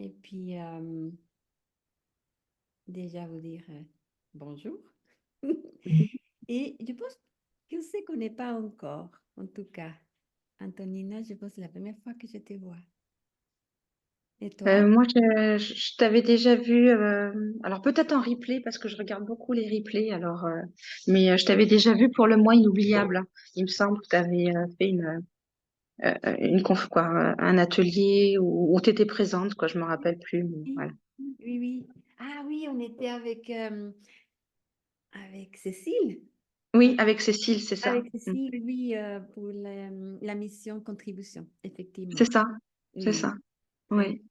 Et puis, déjà vous dire bonjour. Et je pense qu'on ne se connaît pas encore, en tout cas. Antonina, je pense que c'est la première fois que je te vois. Et toi? Moi, je t'avais déjà vu, alors peut-être en replay parce que je regarde beaucoup les replays. Alors, mais je t'avais déjà vu pour le mois inoubliable. Il me semble que tu avais fait quoi, un atelier où tu étais présente, quoi. Je me rappelle plus. Mais Oui, voilà. oui, oui. Ah oui, on était avec Cécile. Oui, On- avec Cécile, c'est ça. Avec Mm. Cécile, oui, pour la mission contribution, effectivement. C'est ça, c'est Oui, ça. très bien. Oui.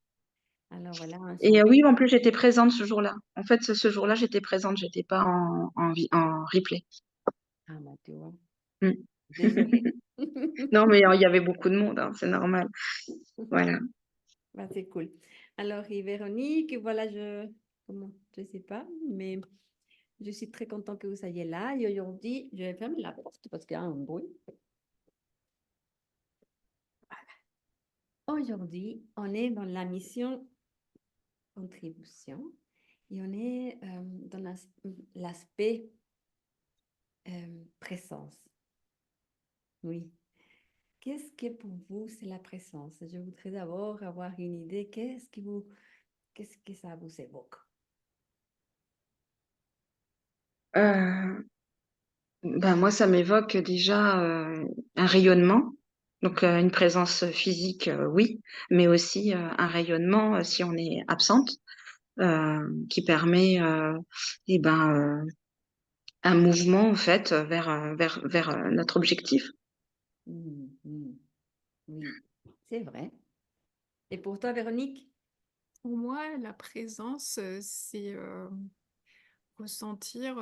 Alors voilà, Et enchantée. oui, en plus, j'étais présente ce jour-là. En fait, ce jour-là, j'étais présente. J'étais pas en replay. Ah, bah, tu vois. Mm. Désolée. Non, mais il y avait beaucoup de monde, hein, c'est normal. Voilà. Bah, c'est cool. Alors, et Véronique, voilà, je sais pas, mais je suis très contente que vous soyez là. Et aujourd'hui, je vais fermer la porte parce qu'il y a un bruit. Aujourd'hui, on est dans la mission contribution et on est dans l'aspect présence. Oui. Qu'est-ce que pour vous, c'est la présence? Je voudrais d'abord avoir une idée. Qu'est-ce que ça vous évoque? Euh, Ben moi, ça m'évoque déjà un rayonnement, donc une présence physique, oui, mais aussi un rayonnement si on est absente, qui permet eh ben, un mouvement en fait vers notre objectif. Mhm, mhm. Oui, c'est vrai. Et pour toi, Véronique? Pour moi, la présence, c'est ressentir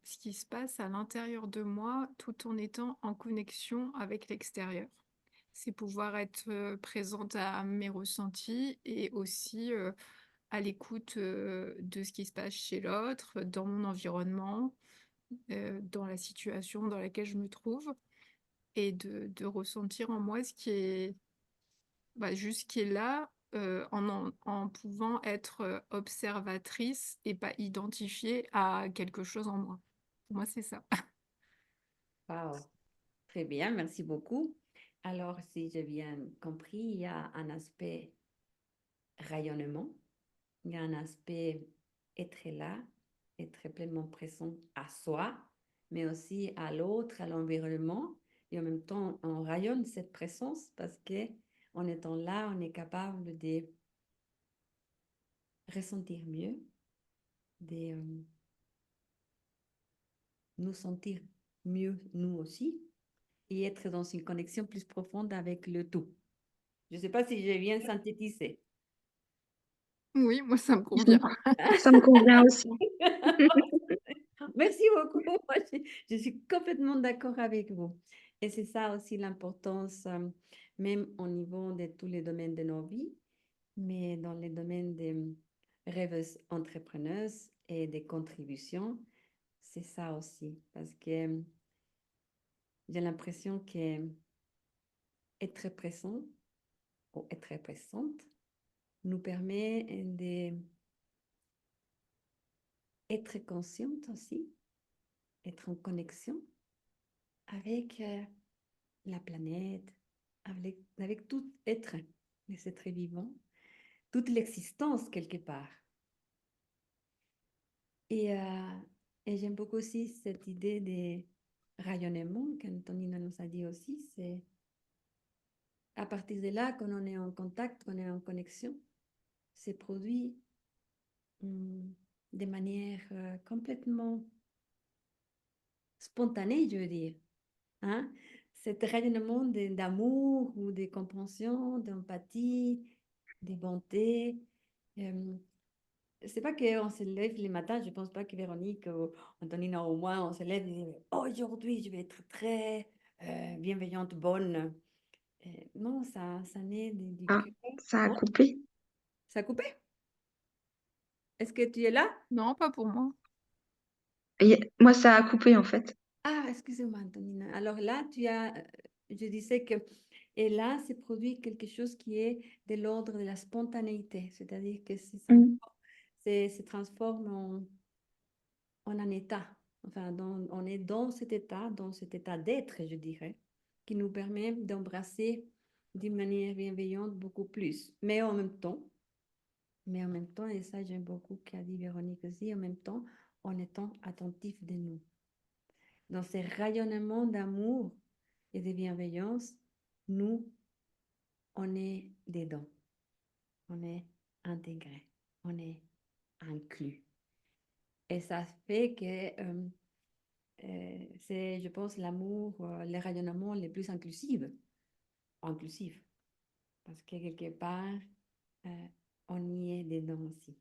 ce qui se passe à l'intérieur de moi tout en étant en connexion avec l'extérieur. C'est pouvoir être présente à mes ressentis et aussi à l'écoute de ce qui se passe chez l'autre, dans mon environnement, dans la situation dans laquelle je me trouve, et de ressentir en moi ce qui est juste ce qui est là, en pouvant être observatrice et pas identifiée à quelque chose en moi. Pour moi, c'est ça. Wow, très bien, merci beaucoup. Alors, si j'ai bien compris, il y a un aspect rayonnement, il y a un aspect être là, être pleinement présent à soi, mais aussi à l'autre, à l'environnement. Et en même temps, on rayonne cette présence parce que en étant là, on est capable de ressentir mieux, de nous sentir mieux nous aussi et être dans une connexion plus profonde avec le tout. Je ne sais pas si j'ai bien synthétisé. Oui, moi, ça me convient. Ça me convient aussi. Merci beaucoup. Moi, je suis complètement d'accord avec vous. Et c'est ça aussi l'importance, même au niveau de tous les domaines de nos vies, mais dans les domaines des rêveuses entrepreneuses et des contributions, c'est ça aussi. Parce que j'ai l'impression que être présent ou être présente nous permet d'être consciente aussi, être en connexion avec la planète, avec tout être, les êtres vivants, toute l'existence quelque part. Et, euh, et j'aime beaucoup aussi cette idée de rayonnement qu'Antonina nous a dit aussi. C'est à partir de là, quand on est en contact, qu'on est en connexion, c'est produit de manière complètement spontanée, je veux dire. Hein? Cet rayonnement d'amour ou de compréhension, d'empathie, de bonté. Euh, c'est pas qu'on se lève les matins, je pense pas que Véronique ou Antonina ou moi, on se lève et dit, aujourd'hui, je vais être très bienveillante, bonne. Non, ça naît du Ah, cœur. ça a Oh, coupé. ça a coupé? Est-ce que tu es là? Non, pas pour moi. Moi, ça a coupé en fait. Ah, excusez-moi, Antonina. Alors là, je disais que Et là, se produit quelque chose qui est de l'ordre de la spontanéité, c'est-à-dire que Mm. se transforme en un état. Enfin, on est dans cet état d'être, je dirais, qui nous permet d'embrasser d'une manière bienveillante beaucoup plus. Mais en même temps, et ça j'aime beaucoup qu'a dit Véronique aussi, en même temps, en étant attentif de nous. Dans ces rayonnements d'amour et de bienveillance, nous, on est dedans, on est intégré, on est inclus. Et ça fait que c'est, je pense, l'amour, les rayonnements les plus inclusifs, parce que quelque part, euh, on y est dedans aussi.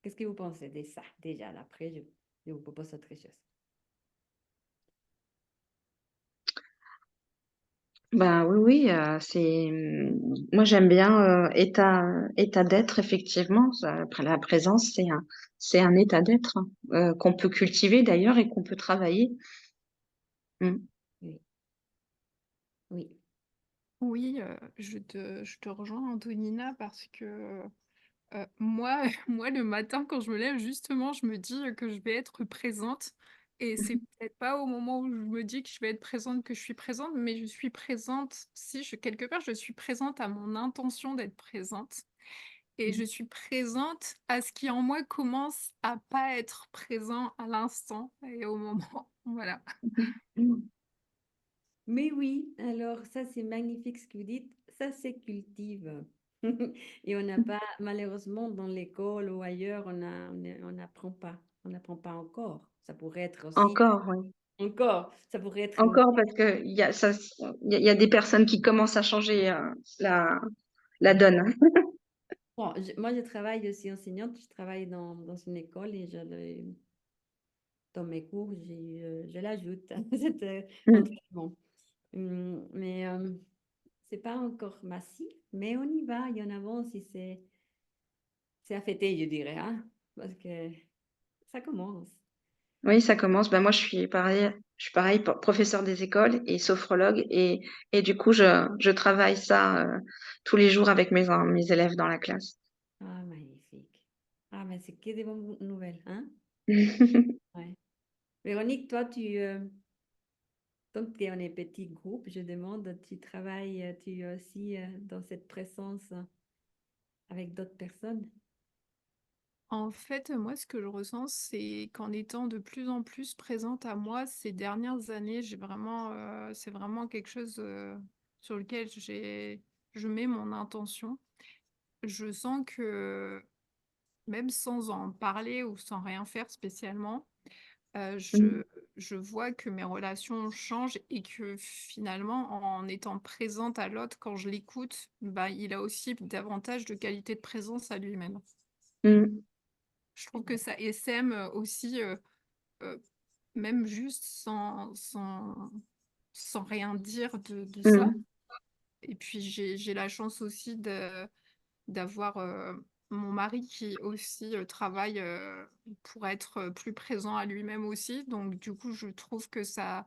Qu'est-ce que vous pensez de ça déjà? Après, je vous propose autre chose. Ben oui, oui, moi j'aime bien état d'être, effectivement. Après, la présence, c'est un état d'être qu'on peut cultiver d'ailleurs et qu'on peut travailler. Mm. Oui, oui. Oui, je te rejoins, Antonina, parce que moi, moi, le matin, quand je me lève, justement, je me dis que je vais être présente. Et c'est peut-être pas au moment où je me dis que je vais être présente que je suis présente, mais je suis présente, si je, quelque part, je suis présente à mon intention d'être présente. Et je suis présente à ce qui en moi commence à pas être présent à l'instant et au moment. Voilà. Mm. Mais oui, alors ça c'est magnifique ce que vous dites, ça se cultive. Et on n'a pas, malheureusement, dans l'école ou ailleurs, on n'apprend pas encore. Ça pourrait être aussi, Encore, oui. encore, ça pourrait être une... Encore parce que il y a des personnes qui commencent à changer la donne. Bon, moi je travaille aussi enseignante, je travaille dans une école et dans mes cours, je l'ajoute, cet Mm. entraînement. Mais c'est pas encore massif, mais on y va, et on avance et c'est à fêter, je dirais, hein, parce que ça commence. Oui, ça commence. Ben moi, je suis pareil, professeur des écoles et sophrologue, et du coup, je travaille ça tous les jours avec mes élèves dans la classe. Ah, magnifique. Ah, mais c'est que des bonnes nouvelles, hein? Ouais. Véronique, toi, donc tu es en un petit groupe, je demande, tu travailles, tu es aussi dans cette présence avec d'autres personnes? En fait, moi, ce que je ressens, c'est qu'en étant de plus en plus présente à moi ces dernières années, c'est vraiment quelque chose sur lequel je mets mon intention. Je sens que même sans en parler ou sans rien faire spécialement, Mm. je vois que mes relations changent et que finalement, en étant présente à l'autre, quand je l'écoute, bah, il a aussi davantage de qualité de présence à lui-même. Mm. Je trouve que ça essaime aussi, euh, même juste sans rien dire de ça. Mm. Et puis j'ai la chance aussi d'avoir mon mari qui aussi travaille pour être plus présent à lui-même aussi. Donc du coup, je trouve que ça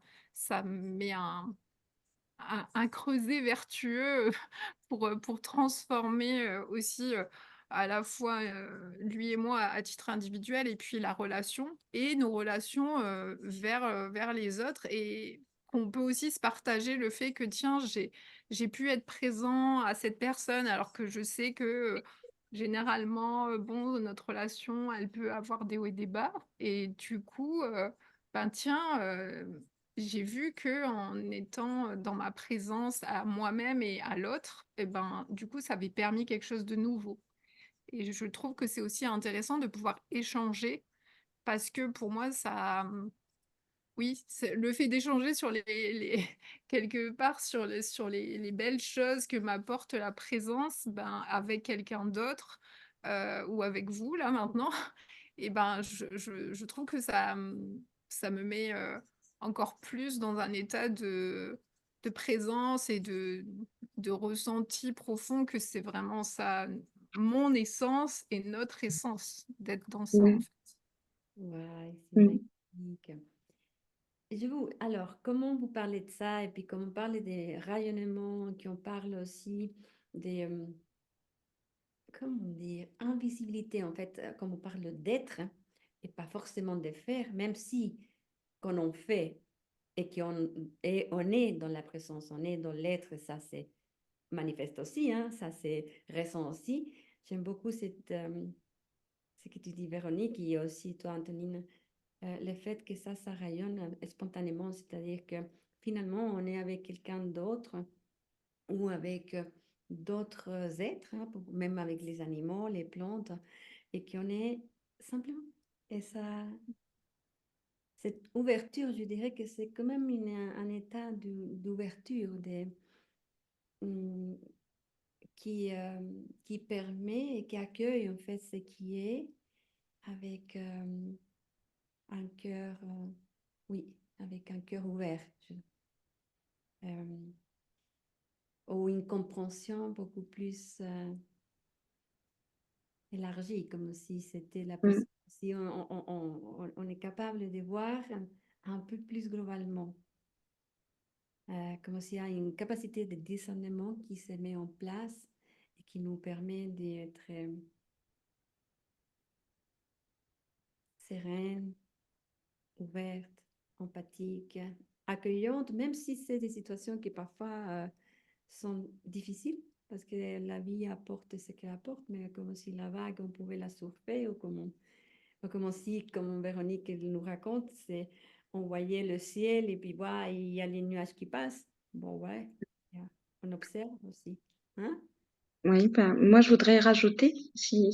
met un creuset vertueux pour transformer aussi à la fois lui et moi à titre individuel et puis la relation et nos relations vers les autres et qu'on peut aussi se partager le fait que tiens, j'ai pu être présent à cette personne alors que je sais que généralement, bon, notre relation, elle peut avoir des hauts et des bas et du coup, ben tiens, j'ai vu que en étant dans ma présence à moi-même et à l'autre, et ben, du coup, ça avait permis quelque chose de nouveau. Et je trouve que c'est aussi intéressant de pouvoir échanger parce que pour moi, oui, le fait d'échanger sur quelque part sur les belles choses que m'apporte la présence, ben, avec quelqu'un d'autre ou avec vous là maintenant, et ben, je trouve que ça me met encore plus dans un état de présence et de ressenti profond que c'est vraiment ça, mon essence et notre essence d'être dans ça en Mm. fait. Ouais, c'est Mm. magnifique. Alors, comment vous parlez de ça et puis comment on parle des rayonnements, qui on parle aussi des, comment dire, invisibilité en fait, comme on parle d'être hein, et pas forcément de faire, même si quand on fait et on est dans la présence, on est dans l'être, ça c'est manifeste aussi, hein, ça c'est ressent aussi. J'aime beaucoup ce que tu dis Véronique et aussi toi Antonine, le fait que ça rayonne spontanément, c'est-à-dire que finalement on est avec quelqu'un d'autre ou avec d'autres êtres, hein, même avec les animaux, les plantes, et qu'on est simplement. Et ça, cette ouverture, je dirais que c'est quand même un état d'ouverture hum, qui permet et qui accueille en fait ce qui est avec un cœur, oui, avec un cœur ouvert. Euh, ou une compréhension beaucoup plus élargie, comme si c'était la Mm. possibilité, si on est capable de voir un peu plus globalement, comme s'il y a une capacité de discernement qui se met en place et qui nous permet d'être sereine, ouverte, empathique, accueillante, même si c'est des situations qui parfois sont difficiles, parce que la vie apporte ce qu'elle apporte, mais comme si la vague, on pouvait la surfer, ou comme si, comme Véronique elle nous raconte, c'est on voyait le ciel et puis voilà, il y a les nuages qui passent. Bon, ouais, on observe aussi. Hein? Oui, ben, moi je voudrais rajouter, si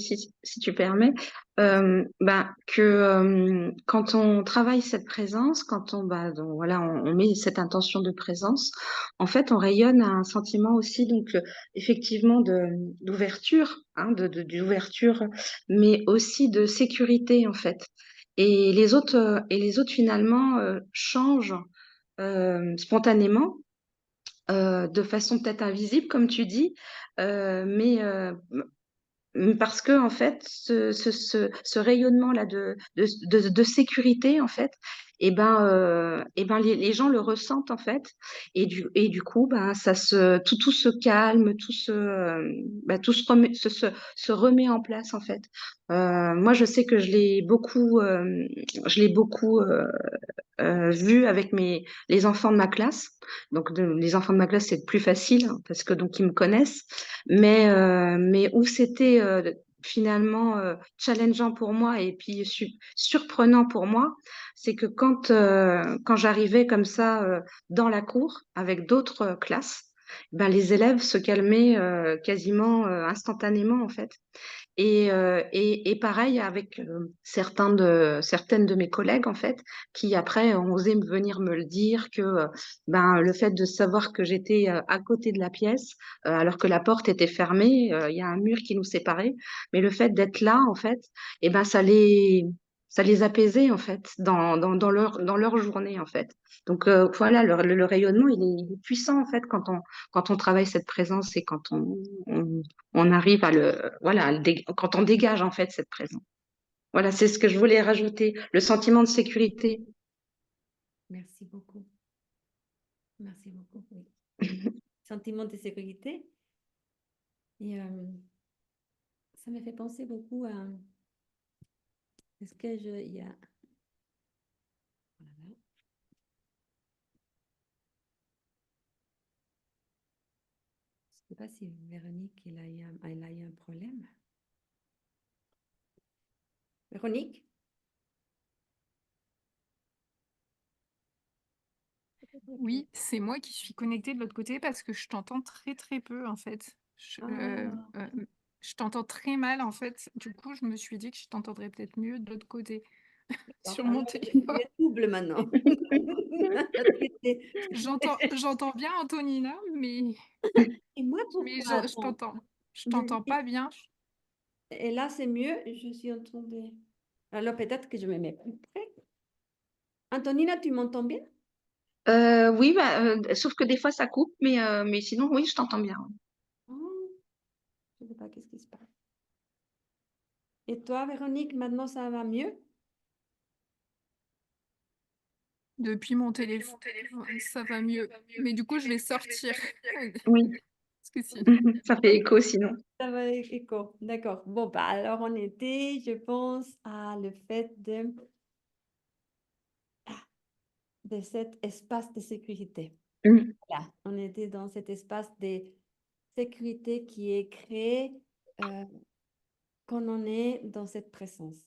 tu permets, que quand on travaille cette présence, quand donc, voilà, on met cette intention de présence, en fait, on rayonne un sentiment aussi, donc effectivement d'ouverture, hein, d'ouverture, mais aussi de sécurité en fait. Et les autres finalement changent spontanément de façon peut-être invisible, comme tu dis, mais parce que en fait, ce rayonnement-là de sécurité, en fait, les gens le ressentent en fait, et du coup, ben, tout se calme, tout se remet en place en fait. Moi, je sais que je l'ai beaucoup vu avec les enfants de ma classe. Donc, les enfants de ma classe, c'est plus facile hein, parce que donc ils me connaissent. Mais où c'était finalement challengeant pour moi et puis surprenant pour moi, c'est que quand j'arrivais comme ça dans la cour avec d'autres classes, ben, les élèves se calmaient quasiment instantanément en fait. Et pareil avec certaines de mes collègues, en fait, qui après ont osé venir me le dire que ben, le fait de savoir que j'étais à côté de la pièce, alors que la porte était fermée, il y a un mur qui nous séparait, mais le fait d'être là, en fait, et ben, ça les apaisait, en fait, dans leur journée, en fait. Donc voilà, le rayonnement, il est puissant, en fait, quand on travaille cette présence et quand on arrive quand on dégage en fait cette présence. Voilà, c'est ce que je voulais rajouter, le sentiment de sécurité. Merci beaucoup. Merci beaucoup. Oui. Sentiment de sécurité. Et ça me fait penser beaucoup à. Est-ce que je. Il y a. Voilà. Je ne sais pas si Véronique elle a eu un problème. Véronique? Oui, c'est moi qui suis connectée de l'autre côté parce que je t'entends très très peu en fait. Ah, Je t'entends très mal en fait. Du coup, je me suis dit que je t'entendrais peut-être mieux de l'autre côté d'accord. sur mon Alors, je téléphone. vais double maintenant. J'entends bien Antonina, Et moi, mais pourquoi? je Attends. t'entends. Je Mais- t'entends pas bien. Et là, c'est mieux. Je suis en train de. Alors, peut-être que je me mets plus près. Antonina, tu m'entends bien? Oui, sauf que des fois ça coupe, mais sinon, oui, je t'entends bien. Oh, je ne sais pas qu'est-ce qui se passe. Et toi, Véronique, maintenant, ça va mieux? Depuis mon téléphone, ouais, ça va mieux. Mais du coup, je vais sortir. Oui, Parce que sinon. ça fait écho sinon. Ça va avec écho. D'accord. Bon, bah, alors on était, je pense, à le fait de cet espace de sécurité. Mmh. Voilà, on était dans cet espace de sécurité qui est créé euh, quand on est dans cette présence.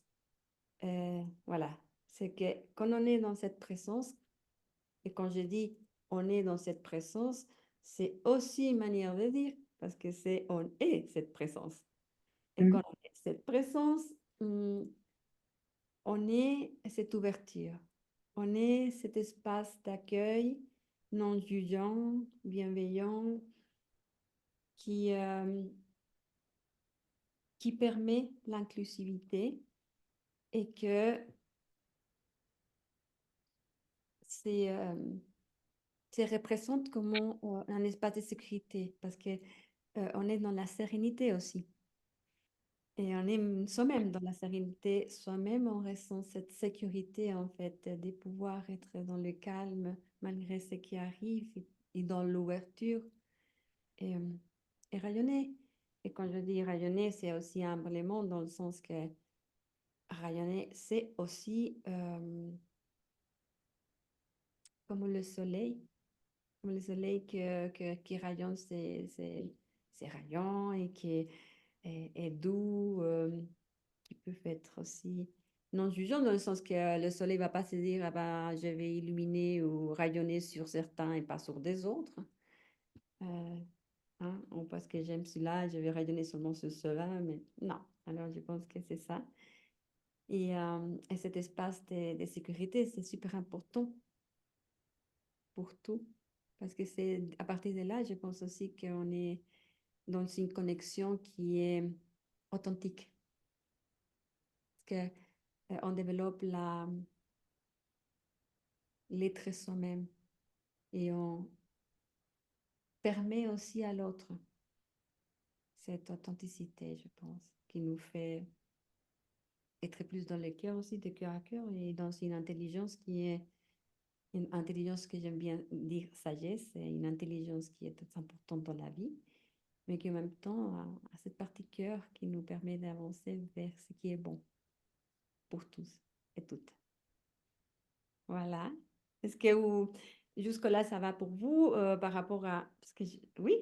Voilà, c'est que quand on est dans cette présence, et quand je dis on est dans cette présence, c'est aussi une manière de dire, parce que c'est on est cette présence. Et Mmh. quand on est cette présence, on est cette ouverture, on est cet espace d'accueil non jugeant, bienveillant, qui qui permet l'inclusivité et que c'est c'est représente comment un espace de sécurité parce que on est dans la sérénité aussi. Et on est soi-même dans la sérénité, soi-même on ressent cette sécurité en fait de pouvoir être dans le calme malgré ce qui arrive et dans l'ouverture et, euh, et rayonner. Et quand je dis rayonner, c'est aussi humblement dans le sens que rayonner, c'est aussi comme le soleil qui rayonne, c'est rayonnant et qui est doux, qui peut être aussi non jugeant dans le sens que le soleil ne va pas se dire ah ben, je vais illuminer ou rayonner sur certains et pas sur des autres. Euh, ou parce que j'aime celui-là, je vais rayonner seulement sur cela, mais non. Alors je pense que c'est ça. Et cet espace de sécurité, c'est super important pour tout. Parce que c'est à partir de là, je pense aussi qu'on est dans une connexion qui est authentique. Parce qu'on développe l'être soi-même et on permet aussi à l'autre cette authenticité, je pense, qui nous fait être plus dans le cœur aussi, de cœur à cœur et dans une intelligence qui est une intelligence que j'aime bien dire sagesse, c'est une intelligence qui est très importante dans la vie, mais qui en même temps a cette partie cœur qui nous permet d'avancer vers ce qui est bon pour tous et toutes. Voilà. Est-ce que jusque-là, ça va pour vous par rapport à... Parce que oui,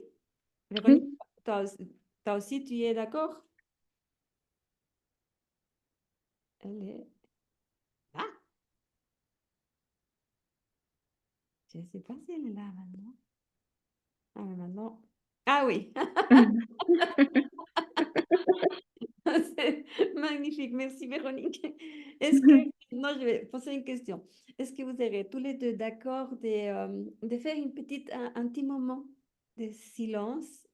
Véronique, Oui. toi aussi, tu es d'accord? Elle est... Ah, je ne sais pas si elle est là maintenant. Ah, mais maintenant... Ah oui, c'est magnifique. Merci, Véronique. Est-ce que... Non, je vais poser une question. Est-ce que vous serez tous les deux d'accord de faire une petite, un petit moment de silence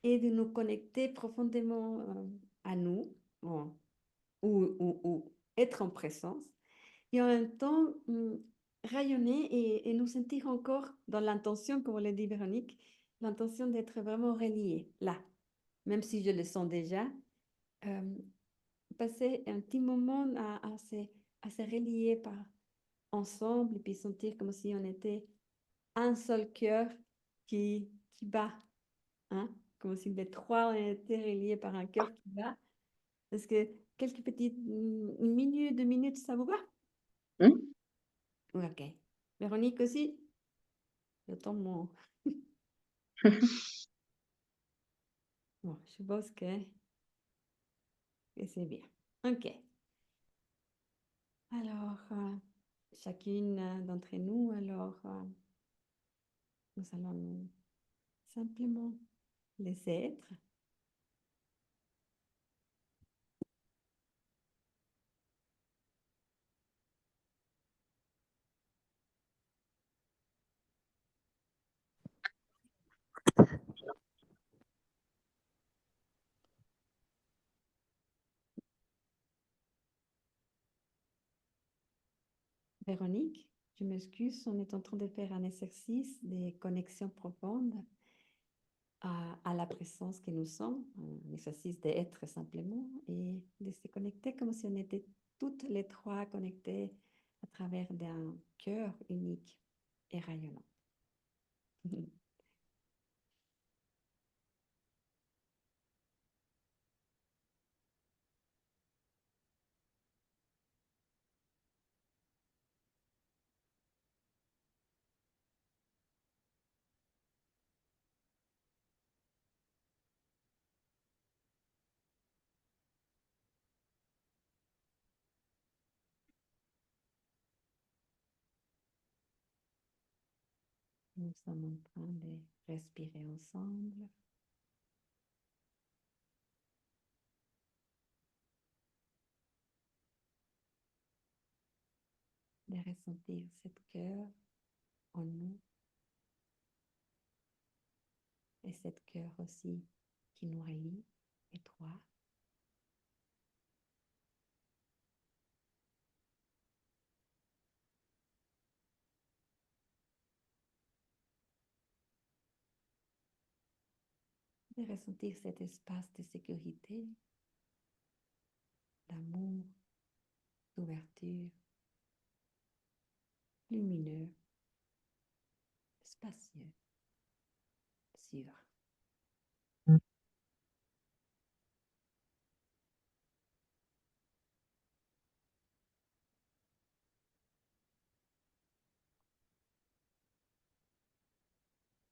et de nous connecter profondément à nous, ou être en présence, et en même temps rayonner et nous sentir encore dans l'intention, comme l'a dit Véronique, l'intention d'être vraiment reliés, là, même si je le sens déjà, euh, passer un petit moment à se relier ensemble et puis sentir comme si on était un seul cœur qui bat, hein? Comme si les trois on était reliés par un cœur qui bat. Est-ce que quelques petites minutes, 2 minutes, ça vous va? Mmh. Ok. Véronique aussi? J'attends mon... Bon, je pense que c'est bien. Ok. Alors, chacune d'entre nous, alors, nous allons simplement laisser être. Véronique, je m'excuse, on est en train de faire un exercice de connexion profonde à la présence que nous sommes, un exercice d'être simplement et de se connecter comme si on était toutes les trois connectées à travers d'un cœur unique et rayonnant. Nous sommes en train de respirer ensemble. De ressentir cette cœur en nous et cette cœur aussi qui nous relie, et toi. De ressentir cet espace de sécurité, d'amour, d'ouverture, lumineux, spacieux, sûr.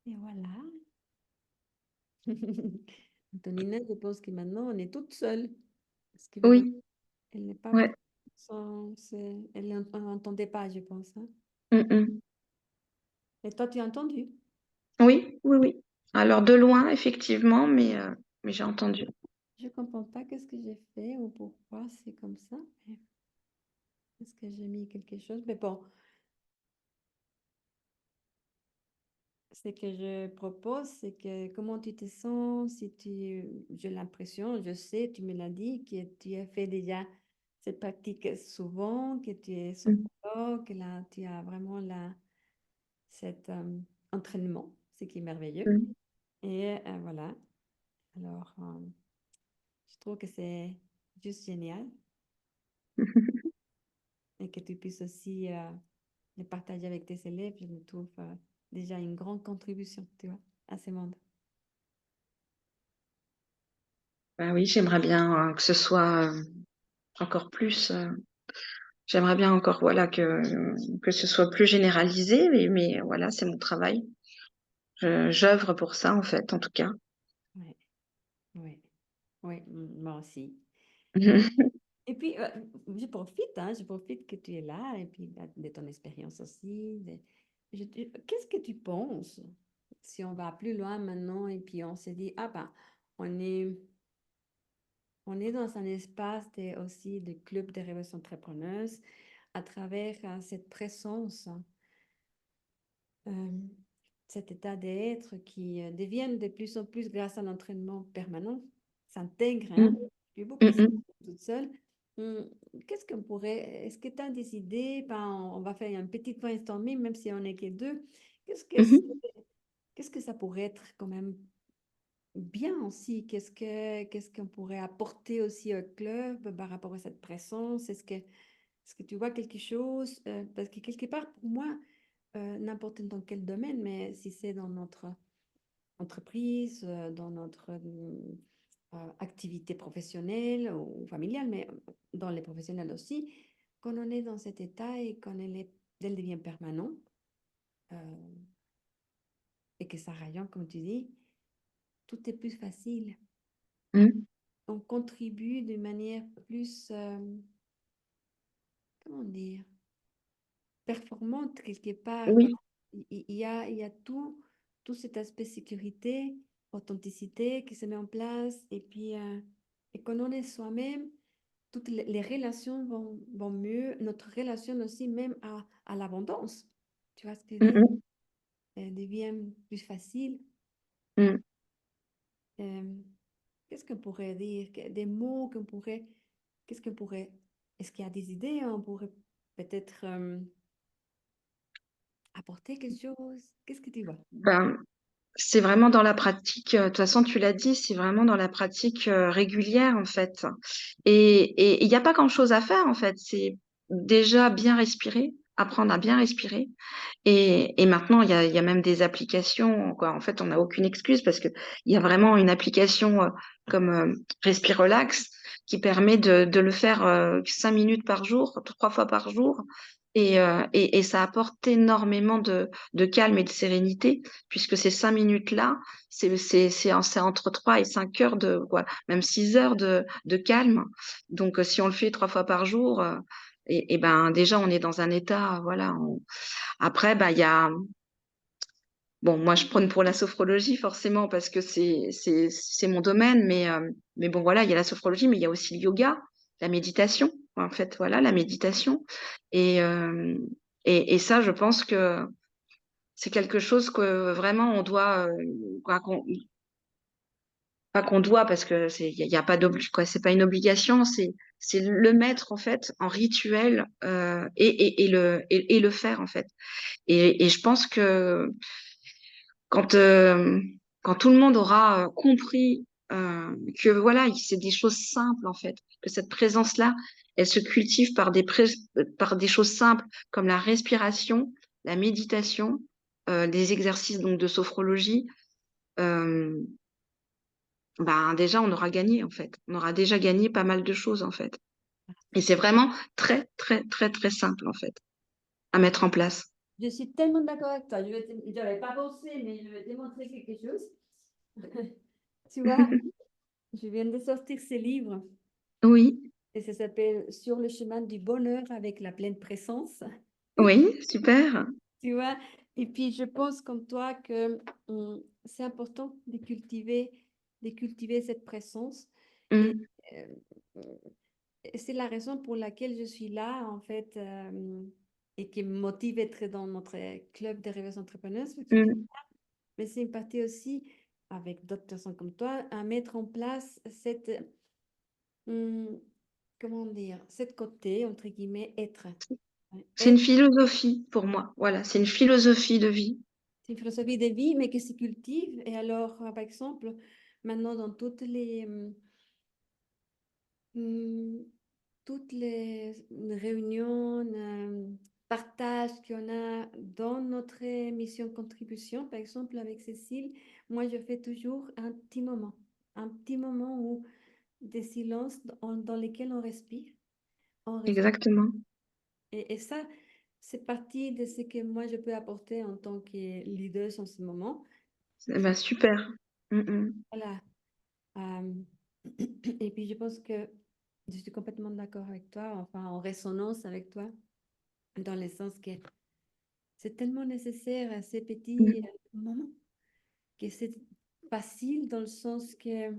Et voilà. Antonina, je pense que maintenant on est toute seule. Ce qui veut dire Oui, qu'elle n'est pas ouais. elle n'entendait pas, je pense, hein. Mm. Et toi, tu as entendu? Oui, oui, oui. Alors de loin, effectivement, mais j'ai entendu. Je comprends pas qu'est-ce que j'ai fait ou pourquoi c'est comme ça. Mais est-ce que j'ai mis quelque chose? Mais bon, ce que je propose, c'est que comment tu te sens, si tu, j'ai l'impression, je sais, tu me l'as dit, que tu as fait déjà cette pratique souvent, que tu es Mm. sophrologue, que là, tu as vraiment cet entraînement, ce qui est merveilleux. Mm. Et voilà. Alors, je trouve que c'est juste génial et que tu puisses aussi le partager avec tes élèves, je le trouve déjà une grande contribution, tu vois, à ce monde. Bah oui, j'aimerais bien que ce soit encore plus. J'aimerais bien encore, voilà, que ce soit plus généralisé, mais voilà, c'est mon travail. J'œuvre pour ça, en fait, en tout cas. Oui, oui, oui, moi aussi. Et, Mhm. et puis, je profite que tu es là et puis de ton expérience aussi. Qu'est-ce que tu penses si on va plus loin maintenant et puis on se dit, ah ben, on est, on est dans un espace aussi de club de révolution entrepreneurs à travers cette présence, euh, cet état d'être qui devient de plus en plus grâce à l'entraînement permanent, s'intègre, hein, Mm. plus beaucoup ça Mm. toute seule. Hum, Qu'est-ce qu'on pourrait, est-ce que tu as des idées? Ben, on va faire un petit brainstorming, même si on n'est que deux. Qu'est-ce que, Mm. qu'est-ce que ça pourrait être quand même bien aussi? Qu'est-ce qu'on pourrait apporter aussi au club par rapport à cette présence? Est-ce que tu vois quelque chose? Parce que quelque part, pour moi, n'importe dans quel domaine, mais si c'est dans notre entreprise, dans notre activité professionnelle ou familiale, mais dans les professionnels aussi, quand on est dans cet état et quand elle devient permanent euh, et que ça rayonne, comme tu dis, tout est plus facile. Mm. On contribue d'une manière plus, comment dire, performante quelque part, parce Oui. qu'il y a tout cet aspect sécurité, authenticité qui se met en place, et puis et quand on est soi-même, toutes les relations vont mieux, notre relation aussi même à l'abondance, tu vois ce que je dis? Mm. Elle devient plus facile. Mm. Euh, Qu'est-ce qu'on pourrait dire? Des mots qu'on pourrait, qu'est-ce qu'on pourrait, est-ce qu'il y a des idées? On pourrait peut-être apporter quelque chose. Qu'est-ce que tu vois? Ben, c'est vraiment dans la pratique, de toute façon, tu l'as dit, c'est vraiment dans la pratique régulière, en fait. Et il n'y a pas grand-chose à faire, en fait. déjà bien respirer, apprendre à bien respirer. Et maintenant, il y a même des applications, quoi. En fait, on n'a aucune excuse parce que il y a vraiment une application comme Respirelax qui permet de le faire 5 minutes par jour, 3 fois par jour. Et ça apporte énormément de calme et de sérénité, puisque ces 5 minutes-là, c'est entre 3 et 5 heures voilà, même 6 heures de calme. Donc, si on le fait 3 fois par jour, et ben déjà, on est dans un état, voilà. Après, bah, il y a, bon, moi, je prône pour la sophrologie, forcément, parce que c'est mon domaine, mais bon, voilà, il y a la sophrologie, mais il y a aussi le yoga, la méditation, en fait, voilà, la méditation. Et, euh, et ça, je pense que c'est quelque chose que vraiment on doit, quoi, pas qu'on doit, parce que il y a pas quoi, c'est pas une obligation, c'est le mettre, en fait, en rituel, et le faire, en fait. Et je pense que quand, euh, quand tout le monde aura compris que voilà, c'est des choses simples en fait, que cette présence-là, elle se cultive par des choses simples comme la respiration, la méditation, des exercices donc de sophrologie, euh, ben déjà on aura gagné en fait. On aura déjà gagné pas mal de choses en fait. Et c'est vraiment très très très très simple en fait à mettre en place. Je suis tellement d'accord avec toi. Je n'avais pas pensé, mais je vais te montrer quelque chose. Tu vois, je viens de sortir ce livre Oui, et ça s'appelle Sur le chemin du bonheur avec la pleine présence. oui, super. Tu vois, et puis je pense comme toi que c'est important de cultiver cette présence. Et, Mm, euh, et c'est la raison pour laquelle je suis là, en fait, et qui me motive d'être dans notre club de rêveurs entrepreneurs. mm. Mais c'est une partie aussi, avec d'autres personnes comme toi, à mettre en place cette, hum, comment dire, cette côté, entre guillemets, être. Ouais, C'est une être, philosophie pour moi. Voilà, c'est une philosophie de vie. c'est une philosophie de vie, mais qui se cultive. Et alors, par exemple, maintenant, dans hum, toutes les réunions, partages qu'on a dans notre mission contribution, par exemple, avec Cécile, moi, je fais toujours un petit moment où des silences dans lesquels on respire, on réfléchit. Exactement. Et ça, c'est partie de ce que moi, je peux apporter en tant que leader en ce moment. Eh ben, super. Mm, mm, Voilà. Euh, et puis, je pense que je suis complètement d'accord avec toi, enfin, en résonance avec toi, dans le sens que c'est tellement nécessaire à ces petits mm, moments, que c'est facile dans le sens que,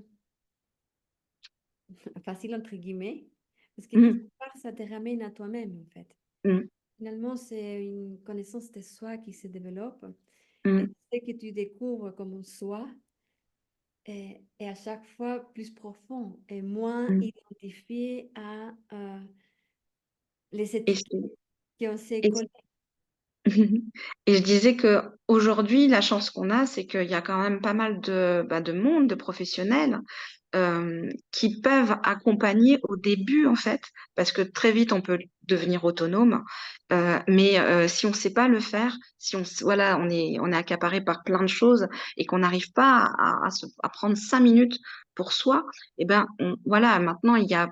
facile entre guillemets, parce que quelque mm, part, ça te ramène à toi-même, en fait. mm, Finalement, c'est une connaissance de soi qui se développe et mm, ce que tu découvres comme soi est à chaque fois plus profond et moins mm. identifié à les Et étiquettes qu'on s'est et collées. Et je disais que aujourd'hui, la chance qu'on a, c'est qu'il y a quand même pas mal de monde, de professionnels, qui peuvent accompagner au début, en fait, parce que très vite, on peut devenir autonome. Mais si on ne sait pas le faire, si voilà, on est accaparé par plein de choses et qu'on n'arrive pas à prendre 5 minutes pour soi, et ben, voilà, maintenant, il y a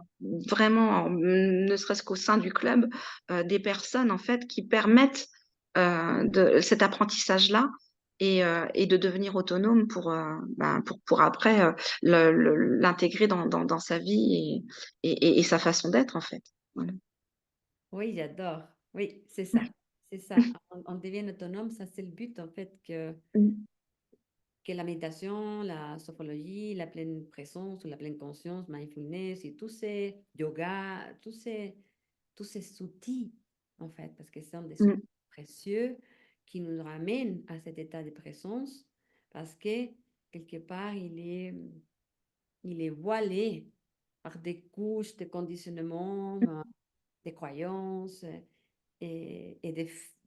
vraiment, ne serait-ce qu'au sein du club, des personnes, en fait, qui permettent de cet apprentissage-là et de devenir autonome pour après l'intégrer dans sa vie et sa façon d'être, en fait. Voilà. Oui, j'adore. Oui, c'est ça. C'est ça. On devient autonome, ça c'est le but en fait Mm, que la méditation, la sophrologie, la pleine présence ou la pleine conscience, mindfulness et tous ces yoga, tous ces outils en fait, parce que ce sont des outils mm, précieux qui nous ramènent à cet état de présence parce que quelque part il est voilé par des couches de conditionnement, des croyances et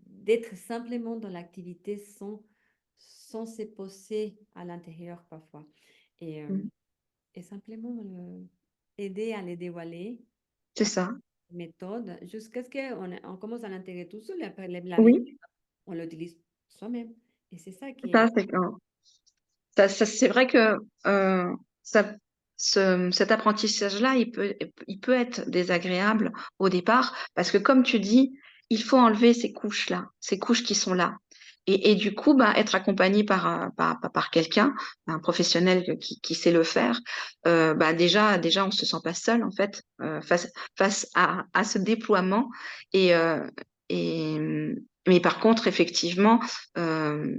d'être simplement dans l'activité sans se poser à l'intérieur parfois. Et, mm. et simplement aider à les dévoiler C'est ça. méthode jusqu'à ce qu'on commence à l'intégrer tout seul et après la Oui, méthode, on l'utilise soi-même. Et c'est ça qui ça, est... c'est vrai que ça, cet apprentissage-là, il peut être désagréable au départ parce que, comme tu dis, il faut enlever ces couches-là, ces couches qui sont là. Et du coup, bah, être accompagné par quelqu'un, un professionnel qui sait le faire, bah, déjà, on se sent pas seul en fait face à ce déploiement. Et, et, mais par contre, effectivement, euh,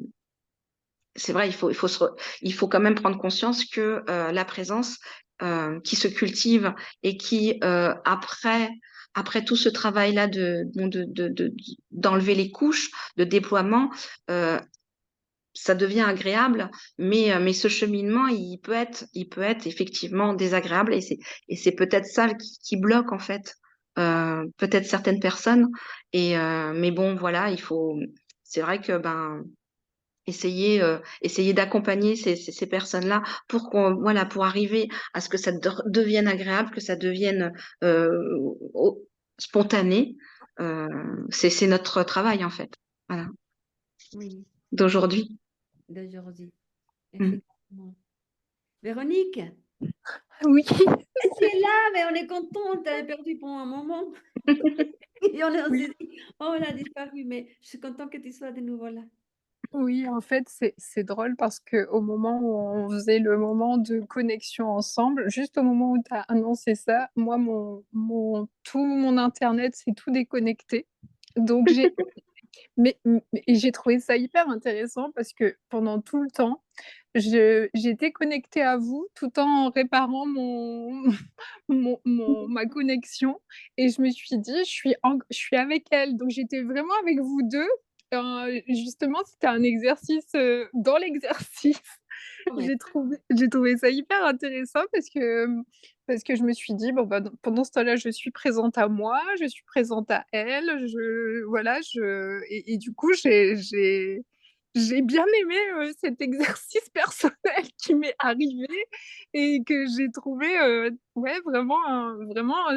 c'est vrai, il faut quand même prendre conscience que la présence qui se cultive et qui, après tout ce travail-là d'enlever les couches de déploiement, euh, ça devient agréable, mais ce cheminement, il peut être effectivement désagréable et c'est peut-être ça qui bloque en fait peut-être certaines personnes. Mais bon, voilà, c'est vrai que ben essayer d'accompagner ces personnes-là pour voilà, pour arriver à ce que ça devienne agréable, que ça devienne spontané. Euh, c'est notre travail, en fait, voilà, Oui, d'aujourd'hui. d'aujourd'hui, Mm. effectivement. Véronique, Oui, tu es là, mais on est content, tu as perdu pour un moment. Et on oui, s'est dit, oh, elle a disparu, mais je suis contente que tu sois de nouveau là. oui, en fait, c'est drôle parce que au moment où on faisait le moment de connexion ensemble, juste au moment où tu as annoncé ça, moi, tout mon internet s'est tout déconnecté. Donc mais j'ai trouvé ça hyper intéressant parce que pendant tout le temps, j'étais connectée à vous tout en réparant ma connexion et je me suis dit: Je suis avec elle». Donc j'étais vraiment avec vous 2. Justement, c'était un exercice, dans l'exercice. Oh, mais J'ai trouvé ça hyper intéressant parce que je me suis dit: «Bon, bah, pendant ce temps-là, je suis présente à moi, je suis présente à elle, voilà, et du coup, j'ai bien aimé, cet exercice personnel qui m'est arrivé et que j'ai trouvé, ouais, vraiment,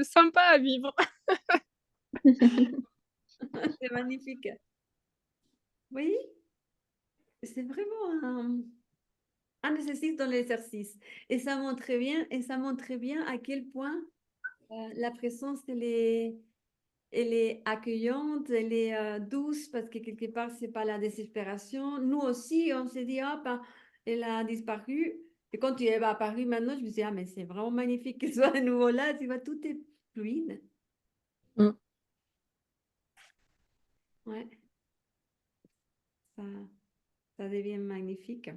sympa à vivre. c'est magnifique. Oui, c'est vraiment un exercice dans l'exercice. Et ça montre bien à quel point la présence, elle est accueillante, elle est douce, parce que quelque part, c'est pas la désespération. Nous aussi, on s'est dit, ah, ben, elle a disparu. Et quand elle est apparue maintenant, je me suis dit, ah, mais c'est vraiment magnifique qu'elle soit de nouveau là. Tu vois, tout est fluide. Mmh. Ouais, ça, ça devient magnifique.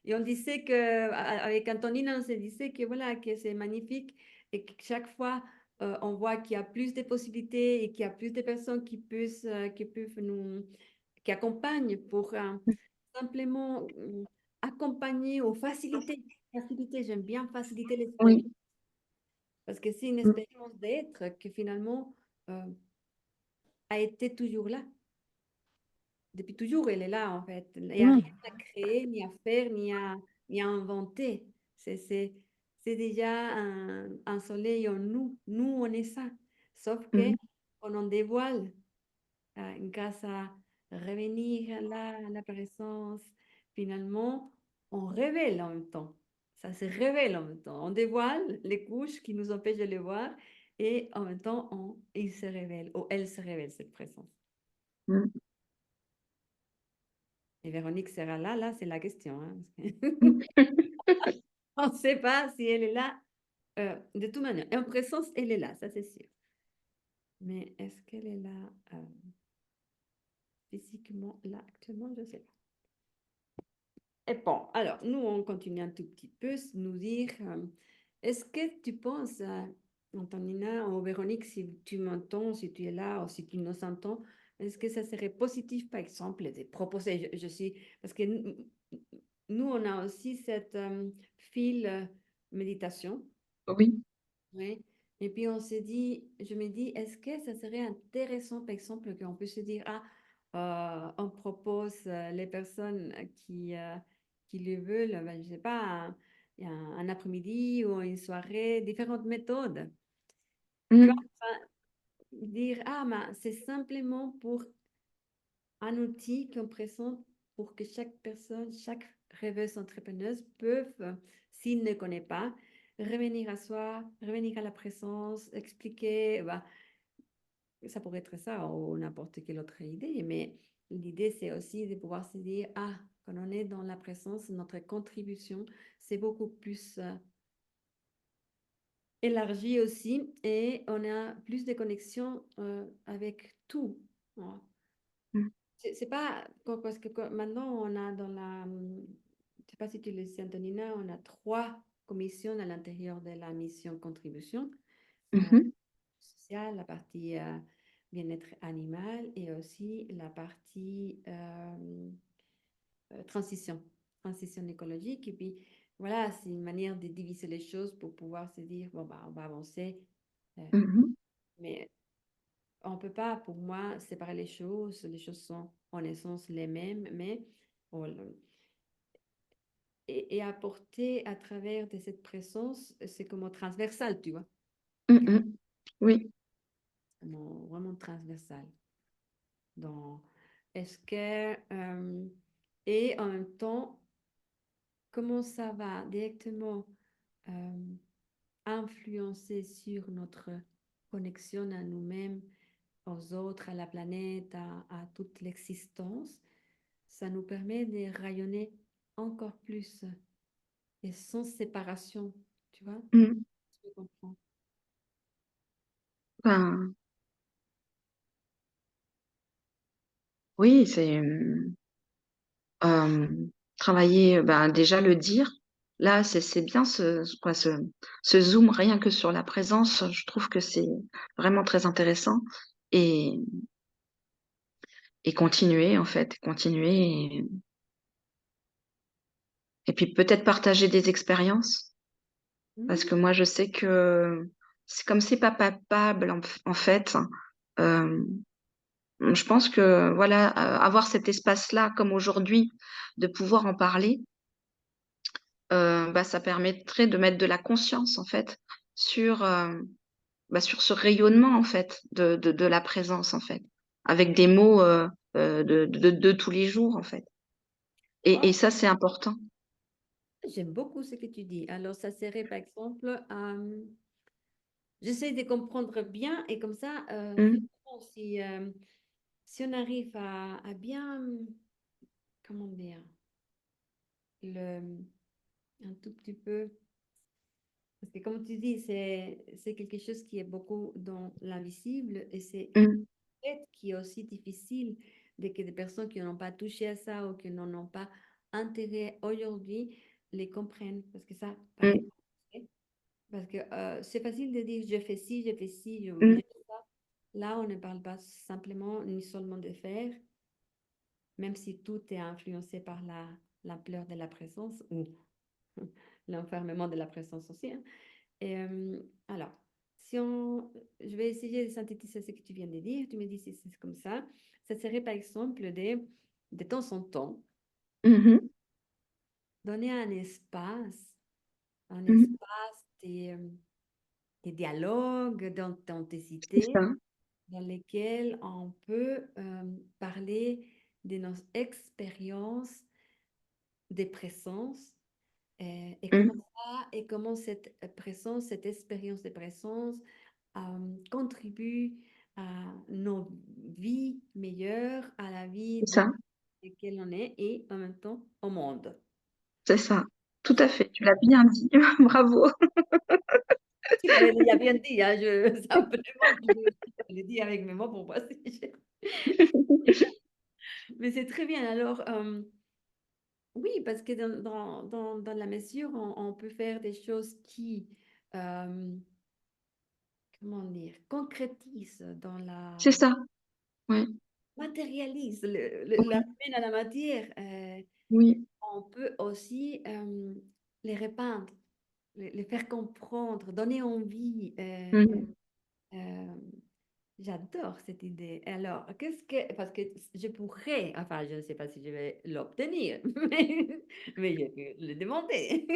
Et on disait que, avec Antonine, on se disait que voilà, que c'est magnifique et que chaque fois, on voit qu'il y a plus de possibilités et qu'il y a plus de personnes qui peuvent nous, qui accompagnent pour simplement accompagner ou faciliter. Faciliter, j'aime bien faciliter l'expérience Oui. parce que c'est une Mmh. expérience d'être qui finalement euh, a été toujours là. Depuis toujours, elle est là, en fait. Il n'y a Mmh. rien à créer, ni à faire, ni à inventer. C'est déjà un soleil en nous. Nous, on est ça. Sauf que Mm. on en dévoile grâce à revenir là, à la présence. Finalement, on révèle en même temps. Ça se révèle en même temps. On dévoile les couches qui nous empêchent de le voir et en même temps, il se révèle, ou elle se révèle, cette présence. Mm. Et Véronique sera là, là, c'est la question. Hein. Mm. On ne sait pas si elle est là. De toute manière, en présence, elle est là, ça c'est sûr. Mais est-ce qu'elle est là physiquement, là, actuellement? Je ne sais pas. Et bon, alors, nous, on continue un tout petit peu, nous dire, est-ce que tu penses, Antonina ou Véronique, si tu m'entends, si tu es là ou si tu nous entends, est-ce que ça serait positif, par exemple, de proposer, je suis, parce que nous, on a aussi cette fil méditation, Oui. oui. Et puis on s'est dit, je me dis, est-ce que ça serait intéressant, par exemple, qu'on puisse se dire, on propose les personnes qui le veulent, ben, je sais pas, un après-midi ou une soirée, différentes méthodes. Tu vois, Mm. dire, ah, mais c'est simplement pour un outil qu'on présente pour que chaque personne, chaque rêveuse entrepreneuse peuvent, s'il ne connaît pas, revenir à soi, revenir à la présence, expliquer, bah, ça pourrait être ça ou n'importe quelle autre idée, mais l'idée c'est aussi de pouvoir se dire, ah, quand on est dans la présence, notre contribution, c'est beaucoup plus élargie aussi et on a plus de connexion avec tout. Hein. Mm. C'est pas parce que maintenant on a dans la, je sais pas si tu le sais Antonina, on a 3 commissions à l'intérieur de la mission contribution Mhm. sociale, la partie bien-être animal et aussi la partie transition écologique. Et puis voilà, c'est une manière de diviser les choses pour pouvoir se dire, bon, bah, on va avancer. euh, Mhm. mais on ne peut pas, pour moi, séparer les choses. Les choses sont en essence les mêmes, mais et apporter à travers de cette présence, c'est comme transversal, tu vois, Mhm. Oui, comme vraiment transversal. Donc, est-ce que, et en même temps, comment ça va directement influencer sur notre connexion à nous-mêmes, aux autres, à la planète, à toute l'existence, ça nous permet de rayonner encore plus et sans séparation, tu vois? Mm. Tu comprends? Ben, oui, c'est euh, travailler, ben, déjà le dire. Là, c'est bien quoi, ce zoom rien que sur la présence. Je trouve que c'est vraiment très intéressant et, et continuer en fait, continuer et puis peut-être partager des expériences parce Hmm. que moi je sais que c'est comme c'est pas palpable en fait. Euh, je pense que voilà, avoir cet espace-là comme aujourd'hui, de pouvoir en parler, bah, ça permettrait de mettre de la conscience en fait sur, bah, sur ce rayonnement en fait de la présence en fait, avec des mots, de tous les jours en fait Oh, et ça c'est important. j'aime beaucoup ce que tu dis. Alors, ça serait par exemple, j'essaie de comprendre bien et comme ça, Mmh, finalement, si on arrive à bien, comment dire, un tout petit peu. Parce que comme tu dis, c'est quelque chose qui est beaucoup dans l'invisible et c'est mmh, peut-être qui est aussi difficile de que des personnes qui n'ont pas touché à ça ou qui n'en ont pas intérêt aujourd'hui les comprennent. Parce que ça paraît mmh, compliqué. Parce que c'est facile de dire je fais ci, je fais ci, je mmh, fais ça. Là, on ne parle pas simplement ni seulement de faire, même si tout est influencé par l'ampleur de la présence ou l'enfermement de la présence aussi. Hein. Alors, si on, je vais essayer de synthétiser ce que tu viens de dire. Tu me dis si c'est comme ça. Ça serait par exemple de temps en temps, mmh, donner un mmh, espace de dialogue, c'est d'authenticité, ça. dans lesquels on peut parler de nos expériences de présence Mmh, et comment cette présence, cette expérience de présence contribue à nos vies meilleures, à la vie c'est dans ça, laquelle on est et en même temps au monde. c'est ça. Tout à fait, tu l'as bien dit, bravo. Tu l'avais déjà bien dit, hein, simplement, je le dis avec mes mots pour moi. Mais c'est très bien. Alors, oui, parce que dans la mesure, on peut faire des choses qui, euh, comment dire, concrétisent dans C'est la ça, ouais, matérialise, la oui, ramène à la matière. oui, On peut aussi les répandre, les faire comprendre, donner envie. mmh, Euh, j'adore cette idée. Alors, parce que je pourrais, enfin, je ne sais pas si je vais l'obtenir, mais je peux le demander.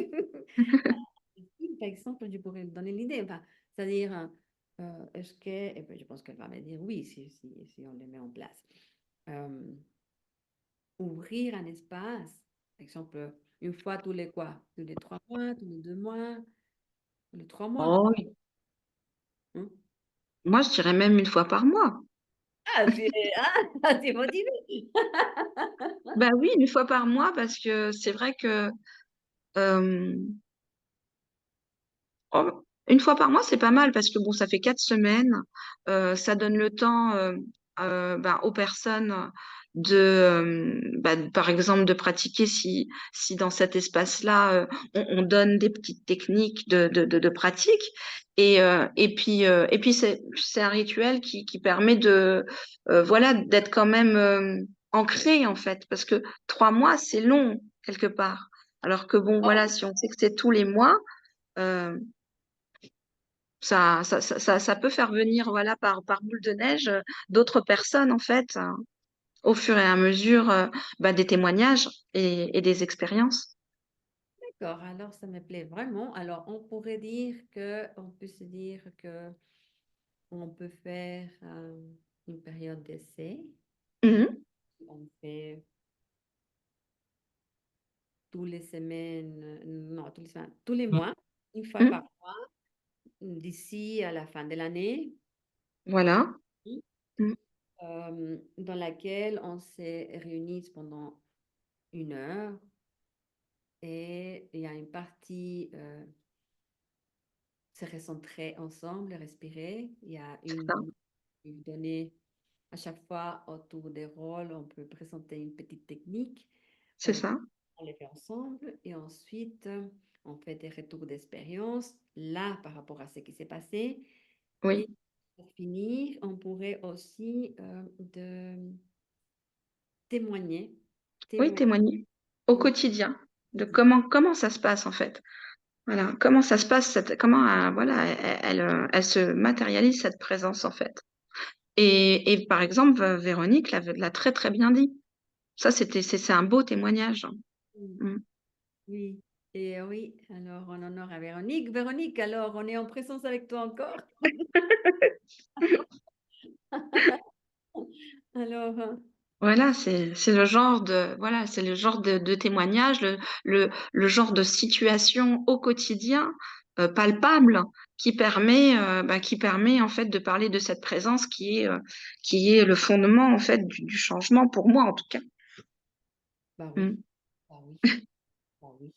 Si, par exemple, je pourrais donner l'idée, enfin, c'est-à-dire, est-ce que, et ben, je pense qu'elle va me dire oui si on le met en place. Euh, Ouvrir un espace, par exemple, une fois tous les quoi? Tous les 3 mois, tous les 2 mois, tous les 3 mois. Oh, oui. Hein? Moi, je dirais même une fois par mois. Ah, t'es motivé. Bah oui, une fois par mois, parce que c'est vrai que euh, oh, une fois par mois, c'est pas mal parce que bon, ça fait 4 semaines. Ça donne le temps ben, aux personnes par exemple, de pratiquer si dans cet espace-là, on donne des petites techniques de pratique. Et puis c'est un rituel qui permet voilà, d'être quand même ancré, en fait, parce que 3 mois, c'est long, quelque part. Alors que bon, Oh, voilà, si on sait que c'est tous les mois, euh, ça peut faire venir, voilà, par boule de neige, d'autres personnes, en fait, au fur et à mesure, bah, des témoignages et des expériences. d'accord, alors ça me plaît vraiment. Alors, on pourrait dire on peut se dire que on peut faire une période d'essai. Mhm. On fait tous les semaines, non, tous les semaines, tous les mois, une fois Mhm. par mois, d'ici à la fin de l'année, Voilà. Mhm. dans laquelle on s'est réunis pendant 1 heure et il y a une partie se recentrer ensemble, respirer. Il y a C'est ça. une donnée à chaque fois autour des rôles, on peut présenter une petite technique. C'est euh, ça. on les fait ensemble et ensuite on fait des retours d'expérience là par rapport à ce qui s'est passé. Et Oui. pour finir, on pourrait aussi témoigner, Oui, témoigner. témoigner au quotidien de comment ça se passe, en fait. Voilà. Comment ça se passe, comment, voilà, elle se matérialise, cette présence, en fait. Et par exemple, Véronique l'a très, très bien dit. Ça, c'est un beau témoignage. Mm. Oui, et oui, alors en honneur à Véronique. Véronique, alors on est en présence avec toi encore. Alors, Voilà, c'est le genre de témoignage, le genre de situation au quotidien, palpable, qui permet en fait de parler de cette présence qui est le fondement en fait du changement pour moi, en tout cas. bah oui, Mm. bah oui, bah oui.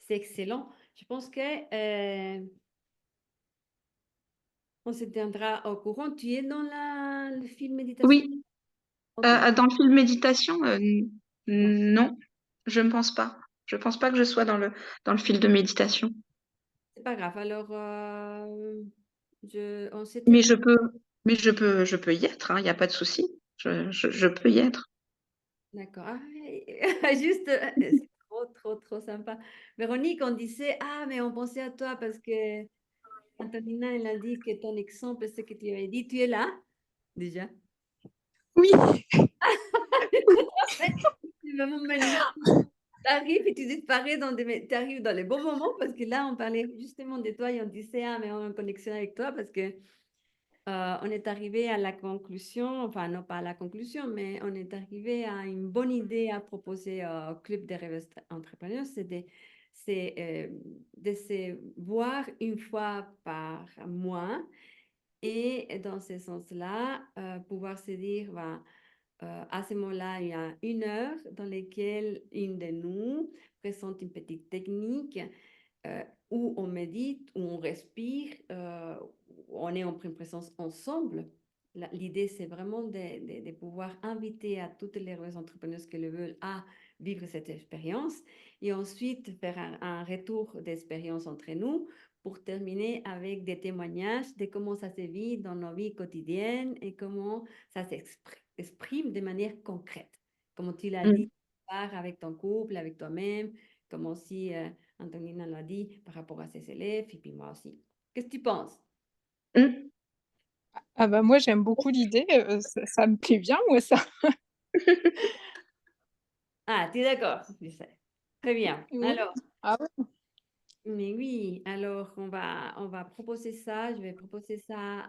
C'est excellent. Je pense que on se tiendra au courant. Tu es dans le film méditation? Oui, Ok, dans le film méditation, non, non, je ne pense pas. Je pense pas que je sois dans le fil de méditation. c'est pas grave. Alors, on se Mais tiendra. je peux, mais je peux y être, hein, il n'y a pas de souci. Je peux y être. D'accord. Ah, juste, c'est trop, trop, trop sympa. Véronique, on disait, ah, mais on pensait à toi parce que Antonina, elle a dit que ton exemple, c'est que tu avais dit, tu es là, déjà. Oui, C'est vraiment magnifique. Tu arrives et tu disparais tu arrives dans les bons moments parce que là, on parlait justement de toi et on disait, ah, mais on est en connexion avec toi parce que on est arrivé à la conclusion, enfin, non pas à la conclusion, mais on est arrivé à une bonne idée à proposer au Club des rêves entrepreneurs, c'est de se voir une fois par mois et dans ce sens-là, pouvoir se dire, ben, à ce moment-là, il y a 1 heure dans laquelle une de nous présente une petite technique euh, où on médite, où on respire, où on est en pleine présence ensemble. L'idée, c'est vraiment de pouvoir inviter à toutes les entrepreneurs qui le veulent à vivre cette expérience et ensuite faire un retour d'expérience entre nous pour terminer avec des témoignages de comment ça se vit dans nos vies quotidiennes et comment ça s'exprime de manière concrète. Comme tu l'as dit, Mm. avec ton couple, avec toi-même, comme aussi Antonina l'a dit par rapport à ses élèves et puis moi aussi. Qu'est-ce que tu penses? Mm. ah bah moi j'aime beaucoup l'idée, ça me plaît bien moi ça. Ah, tu es d'accord, je sais. Très bien. Oui. Alors, Ah ouais. Mais oui, alors on va proposer ça, je vais proposer ça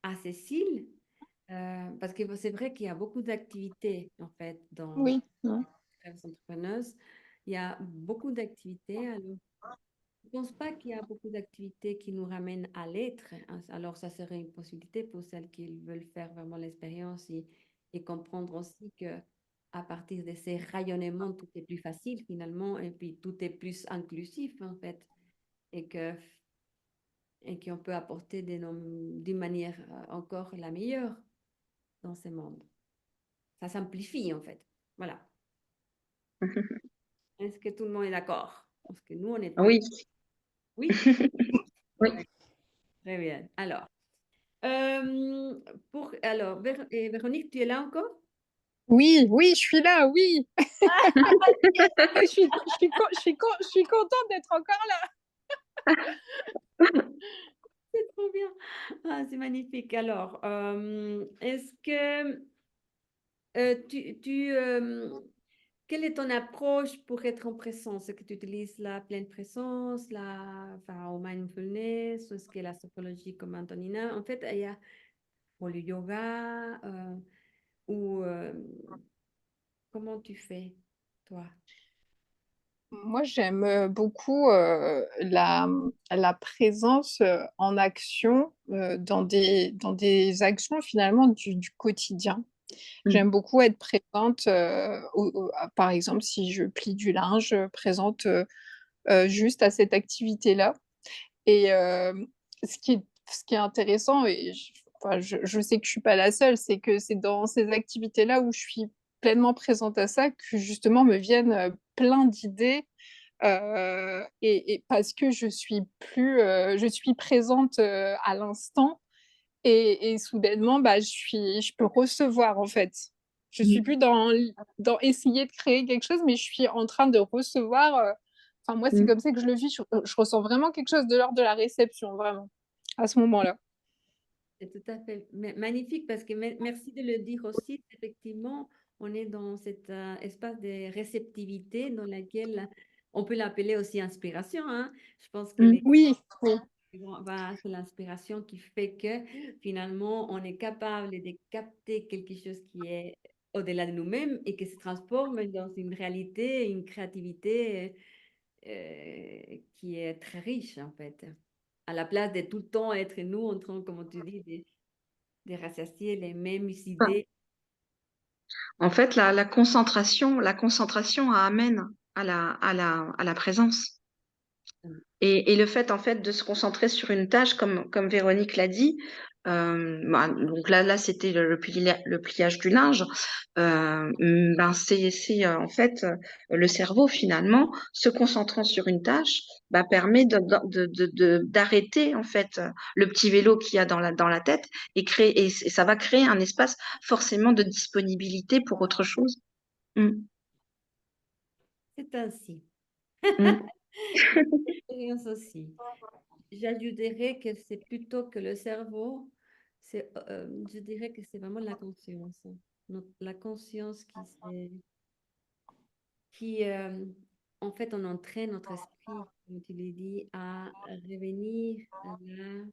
à Cécile, parce que c'est vrai qu'il y a beaucoup d'activités en fait dans Oui. Rêves Entrepreneuses. Il y a beaucoup d'activités. Alors, je ne pense pas qu'il y a beaucoup d'activités qui nous ramènent à l'être. Alors, ça serait une possibilité pour celles qui veulent faire vraiment l'expérience et comprendre aussi que à partir de ces rayonnements, tout est plus facile finalement et puis tout est plus inclusif en fait et que et qu'on peut apporter d'une manière encore la meilleure dans ce monde. Ça simplifie en fait. Voilà. Est-ce que tout le monde est d'accord? Parce que nous, on est Oui, d'accord. Oui? oui, Très bien. Alors, Véronique, tu es là encore? Oui, oui, je suis là, oui. Je suis contente d'être encore là. C'est trop bien. Ah, c'est magnifique. Alors, est-ce que quelle est ton approche pour être en présence? Est-ce que tu utilises la pleine présence, enfin, au mindfulness, ou est-ce que la sophrologie comme Antonina? En fait, il y a pour le yoga, ou comment tu fais, toi? Moi, j'aime beaucoup la présence en action dans dans des actions finalement du quotidien. mm, J'aime beaucoup être présente, par exemple, si je plie du linge, présente juste à cette activité-là. Et ce qui est intéressant, et enfin, je sais que je suis pas la seule, c'est que c'est dans ces activités-là où je suis pleinement présente à ça que justement me viennent plein d'idées et parce que je suis présente à l'instant et soudainement, bah, je peux recevoir en fait. Je suis mm, plus dans essayer de créer quelque chose, mais je suis en train de recevoir. Enfin, moi, c'est mm. comme ça que je le vis. Je ressens vraiment quelque chose de l'ordre de la réception, vraiment, à ce moment-là. C'est tout à fait magnifique parce que merci de le dire aussi. Effectivement, on est dans cet espace de réceptivité dans laquelle on peut l'appeler aussi inspiration, hein. Je pense que Mm. Oui, oui. c'est l'inspiration qui fait que finalement on est capable de capter quelque chose qui est au-delà de nous-mêmes et qui se transforme dans une réalité, une créativité qui est très riche en fait. À la place de tout le temps être nous en train, comme tu dis, de rassasier les mêmes idées. En fait, la concentration amène à la présence. Et le fait, en fait, de se concentrer sur une tâche, comme Véronique l'a dit, bah, donc là, c'était le pliage du linge. Ben, en fait, le cerveau, finalement, se concentrant sur une tâche, bah, permet d'arrêter, en fait, le petit vélo qu'il y a dans la tête et ça va créer un espace forcément de disponibilité pour autre chose. Mm, C'est ainsi. mm. Expérience aussi. J'ajouterais que c'est plutôt que le cerveau, je dirais que c'est vraiment la conscience. La conscience qui en fait, on entraîne notre esprit, comme tu l'as dit, à revenir là,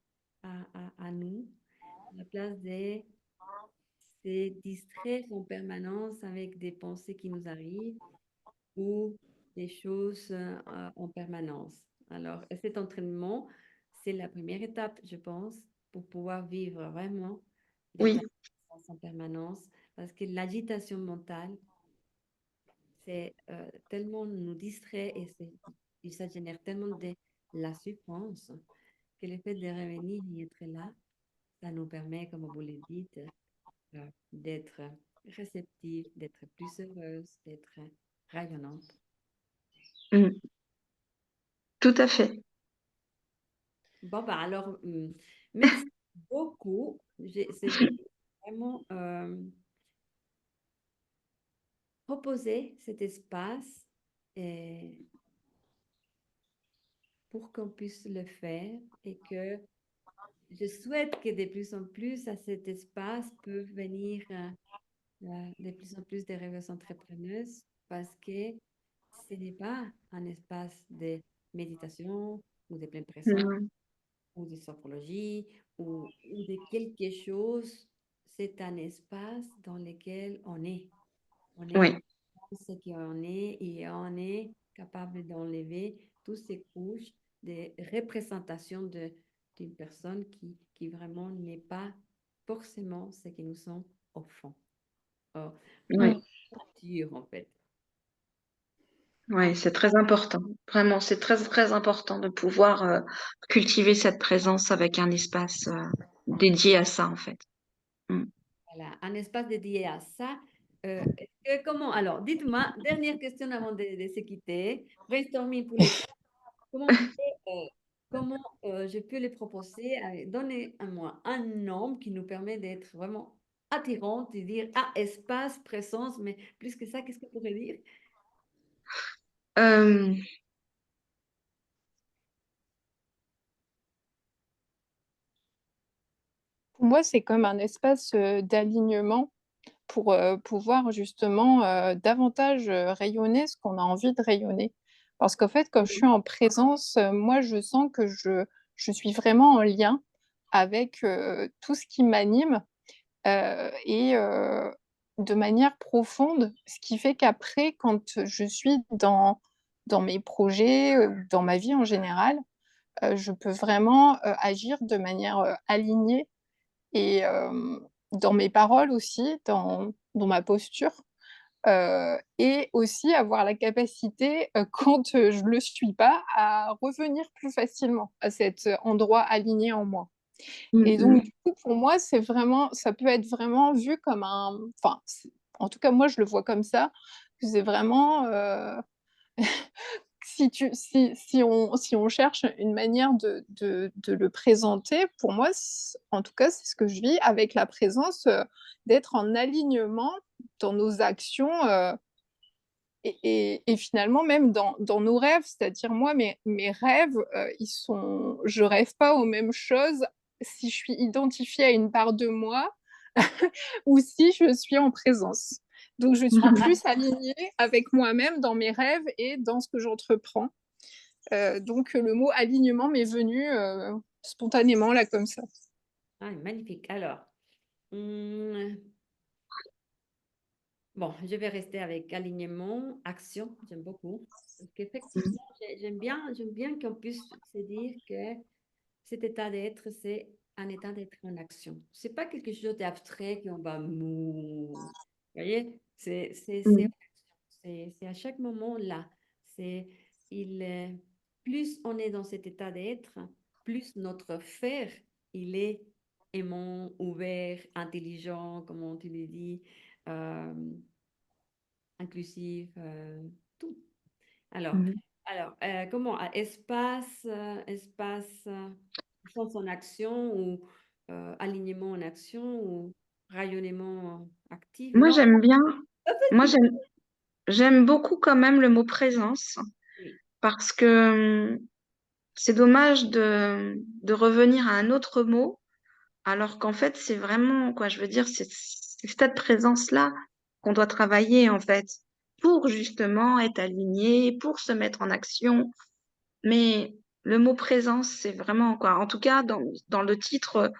à nous, à la place de se distraire en permanence avec des pensées qui nous arrivent ou des choses en permanence. Alors, cet entraînement, c'est la première étape, je pense, pour pouvoir vivre vraiment l'état Oui, de conscience en permanence, parce que l'agitation mentale, c'est tellement nous distrait et ça génère tellement de la souffrance que le fait de revenir et être là, ça nous permet, comme vous le dites, d'être réceptive, d'être plus heureuse, d'être rayonnante. mm, tout à fait. Bon, bah alors, merci beaucoup. C'était vraiment proposer cet espace pour qu'on puisse le faire et que je souhaite que de plus en plus à cet espace peuvent venir de plus en plus de rêveuses entrepreneuses parce que ce n'est pas un espace de méditation ou de pleine présence Mhm. ou de sophrologie ou de quelque chose, c'est un espace dans lequel on est. On est Oui, ce qu'on est et on est capable d'enlever toutes ces couches de représentation d'une personne qui vraiment n'est pas forcément ce que nous sommes au fond. Oh, oui, Mm. dur en fait. oui, c'est très important. Vraiment, c'est très, très important de pouvoir cultiver cette présence avec un espace dédié à ça, en fait. Mm. Voilà, un espace dédié à ça. Comment, alors, dites-moi, dernière question avant de se quitter. Brainstorming pour les quatre. Comment, comment je peux les proposer? Donner à moi un nom qui nous permet d'être vraiment attirant, de dire, ah, espace, présence, mais plus que ça, qu'est-ce qu'on pourrait dire? Euh, Pour moi, c'est comme un espace d'alignement pour pouvoir justement davantage rayonner ce qu'on a envie de rayonner. Parce qu'en fait, quand je suis en présence, moi, je sens que je suis vraiment en lien avec tout ce qui m'anime et de manière profonde, ce qui fait qu'après, quand je suis dans mes projets, dans ma vie en général, je peux vraiment agir de manière alignée et dans mes paroles aussi, dans ma posture, et aussi avoir la capacité, quand, je le suis pas, à revenir plus facilement à cet endroit aligné en moi. mm, Et donc mm. du coup, pour moi, c'est vraiment ça peut être vraiment vu comme un enfin, c'est en tout cas, moi, je le vois comme ça, que c'est vraiment, si on cherche une manière de le présenter, pour moi, en tout cas, c'est ce que je vis avec la présence, d'être en alignement dans nos actions, et finalement même dans nos rêves. C'est-à-dire moi, mes rêves, je rêve pas aux mêmes choses si je suis identifiée à une part de moi ou si je suis en présence. Donc je suis plus alignée avec moi-même dans mes rêves et dans ce que j'entreprends. Donc le mot alignement m'est venu, spontanément là comme ça. Ah, magnifique. Alors, hum, bon, je vais rester avec alignement, action, j'aime beaucoup. Parce qu'effectivement, j'aime bien qu'on puisse se dire que cet état d'être, c'est un état d'être en action. C'est pas quelque chose d'abstrait qu'on va mou. Vous voyez, Mm. c'est à chaque moment là. C'est, il, plus on est dans cet état d'être, plus notre faire, il est aimant, ouvert, intelligent, comme tu le dis, euh, inclusif, tout. Alors, Mm. comment espace, espace, sens en action ou alignement en action ou rayonnement actif? Moi, Non, j'aime bien, pas moi, facile. j'aime beaucoup quand même le mot présence Oui. parce que c'est dommage de revenir à un autre mot, alors qu'en fait, c'est vraiment, quoi, je veux dire, c'est cette présence-là qu'on doit travailler, en fait, pour justement être aligné, pour se mettre en action. Mais le mot présence, c'est vraiment, quoi, en tout cas, dans le titre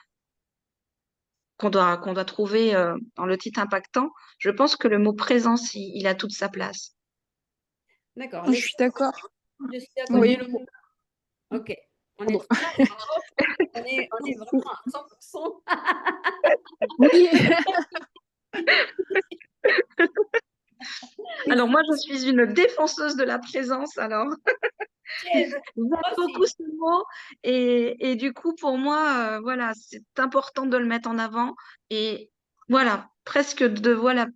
qu'on doit trouver, dans le titre impactant, je pense que le mot présence, il a toute sa place. D'accord. Je suis d'accord. Je suis d'accord. Oui, OK. On est pardon. trois d'accord. On est vraiment à 100%. Oui. Alors moi, je suis une défenseuse de la présence, alors Yes, j'aime moi beaucoup aussi. ce mot et du coup, pour moi, voilà, c'est important de le mettre en avant et voilà, presque de voilà,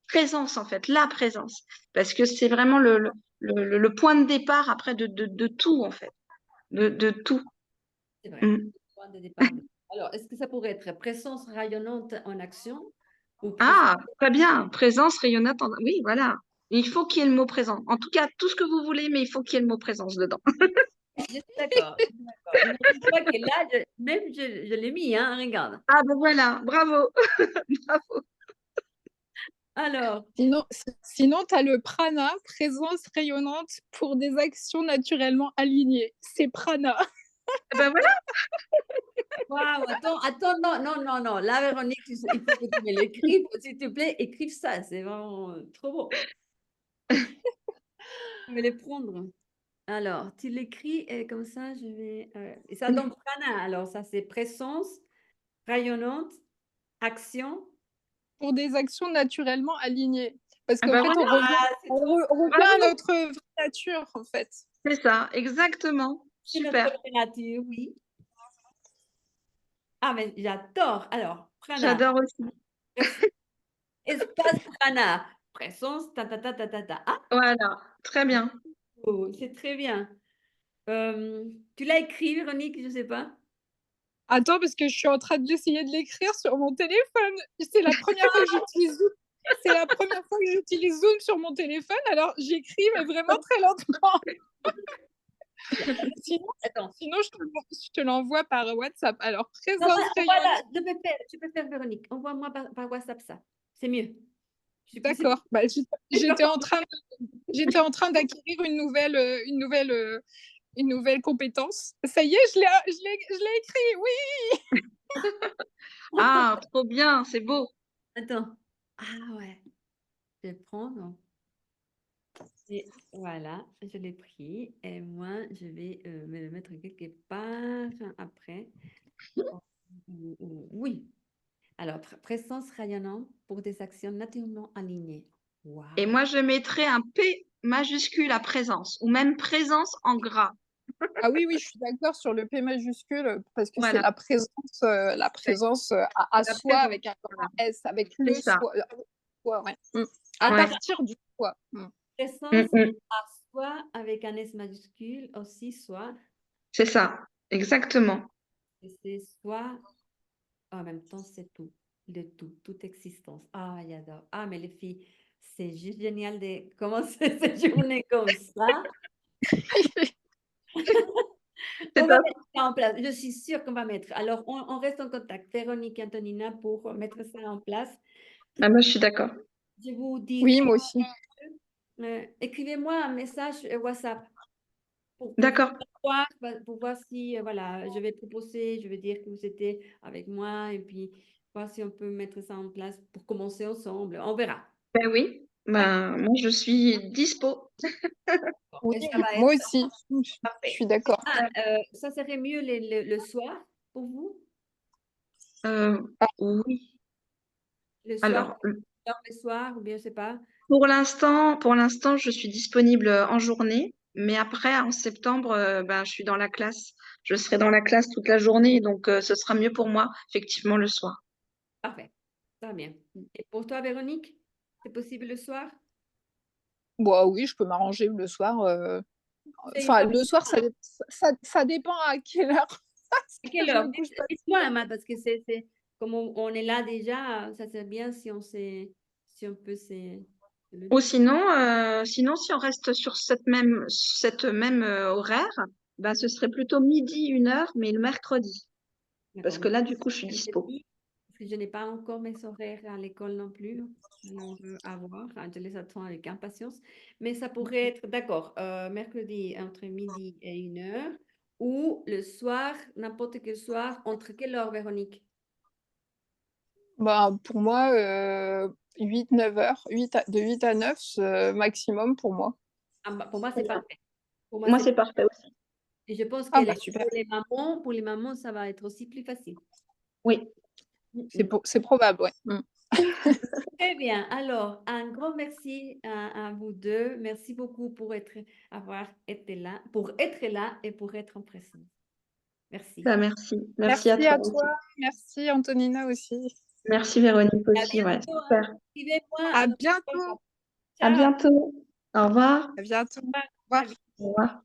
présence en fait, la présence, parce que c'est vraiment le point de départ après de tout en fait, de tout. C'est vrai. Mm. Point de départ. Alors, est-ce que ça pourrait être présence rayonnante en action ou présence? Ah, très bien, présence rayonnante, oui, voilà. Il faut qu'il y ait le mot présent. En tout cas, tout ce que vous voulez, mais il faut qu'il y ait le mot présence dedans. Je suis d'accord. Je suis d'accord. Imagine-toi que là, même je l'ai mis, hein, regarde. Ah ben voilà, bravo, bravo. Alors, Sinon tu as le prana, présence rayonnante pour des actions naturellement alignées. C'est prana. Ben voilà. waouh, attends, non. Là, Véronique, il faut que tu me l'écrives, s'il te plaît, écrive ça, c'est vraiment trop beau. Je vais les prendre. Alors, tu l'écris et comme ça, je vais. Et ça donne prana. Alors, ça, c'est présence rayonnante, action. Pour des actions naturellement alignées. Parce Ah qu'en ben fait, voilà, C'est trop on revient à bravo. notre vraie nature, en fait. C'est ça, exactement. c'est notre Super. température, oui. Ah, mais j'adore. Alors, prana, J'adore aussi. espace prana, présence, ta. Ah, Voilà, très bien. oh, c'est très bien. Tu l'as écrit, Véronique, je ne sais pas. Attends, parce que je suis en train d'essayer de l'écrire sur mon téléphone. C'est la première fois que j'utilise Zoom. C'est la première fois que j'utilise Zoom sur mon téléphone, alors j'écris, mais vraiment très lentement. Attends. Sinon je te l'envoie par WhatsApp. Alors, Non, présence voilà, rayonnante. tu peux faire Véronique. Envoie-moi par WhatsApp ça. C'est mieux. Je suis plus D'accord. Bah, j'étais en train d'acquérir une nouvelle compétence. Ça y est, je l'ai écrit, oui. Ah, trop bien, c'est beau. Attends. Ah ouais. Je vais prendre. Et voilà, je l'ai pris. Et moi, je vais me le mettre quelque part après. Oui. Alors, présence rayonnante pour des actions naturellement alignées. Waouh. Et moi, je mettrais un P majuscule à présence, ou même présence en gras. Ah oui, je suis d'accord sur le P majuscule parce que c'est Voilà, la présence à la soi présence. avec un grand Voilà. S, avec C'est le ça. soi. Ouais. À Ouais. partir du soi. Présence Mm. à soi avec un S majuscule aussi, soit. C'est ça, exactement. Et c'est soit. En même temps, c'est tout. Le tout, toute existence. Ah, j'adore. Ah, mais les filles, c'est juste génial de commencer cette journée comme ça. C'est On va top. mettre ça en place. Je suis sûre qu'on va mettre. Alors, on reste en contact, Véronique et Antonina, pour mettre ça en place. Ah, moi, je suis d'accord. Je vous dirai, Oui, moi aussi. écrivez-moi un message WhatsApp D'accord. pour voir si, voilà, je vais proposer, je vais dire que vous étiez avec moi et puis voir si on peut mettre ça en place pour commencer ensemble. On verra. Ben oui, ben, moi, je suis dispo. Oui, Et ça va moi être aussi. Je parfait. suis d'accord. Ah, ça serait mieux le soir pour vous? Euh, oui. Le soir, Alors, le soir, ou bien je sais pas. pour l'instant, je suis disponible en journée, mais après, en septembre, ben, je suis dans la classe. Je serai dans la classe toute la journée, donc ce sera mieux pour moi, effectivement, le soir. Parfait. Ça va bien. Et pour toi, Véronique, c'est possible le soir? Bon, oui, je peux m'arranger le soir. C'est une Enfin, fois le soir, ça dépend à quelle heure. Parce à que quelle je heure? me couche pas. Dites-moi, Emma, parce que comme on est là déjà, ça serait bien si si on peut le Ou dire. sinon, si on reste sur cette même horaire, ben, ce serait plutôt midi, 1 heure, mais le mercredi. Parce D'accord. que là, du coup, je suis dispo. Parce que je n'ai pas encore mes horaires à l'école non plus. Alors, à voir. Enfin, je les attends avec impatience. Mais ça pourrait être, d'accord, mercredi entre midi et 1 heure ou le soir, n'importe quel soir, entre quelle heure, Véronique? Bah, pour moi, 8-9 heures, de 8 à 9 maximum pour moi. Ah, bah, pour moi, Très c'est bien. parfait. Pour moi, Moi, c'est c'est parfait aussi. Et je pense que Ah bah super, pour les mamans, ça va être aussi plus facile. Oui, c'est probable, ouais. Très bien. Alors, un grand merci à vous deux. Merci beaucoup pour avoir été là, et pour être en présence. Merci. ben, merci. Merci à Merci toi à aussi. toi, merci Antonina aussi. Merci Véronique À aussi, ouais, bientôt, hein. super. Suivez-moi. À bientôt, À Ciao. bientôt. Au revoir. à bientôt. Au À revoir. Au revoir.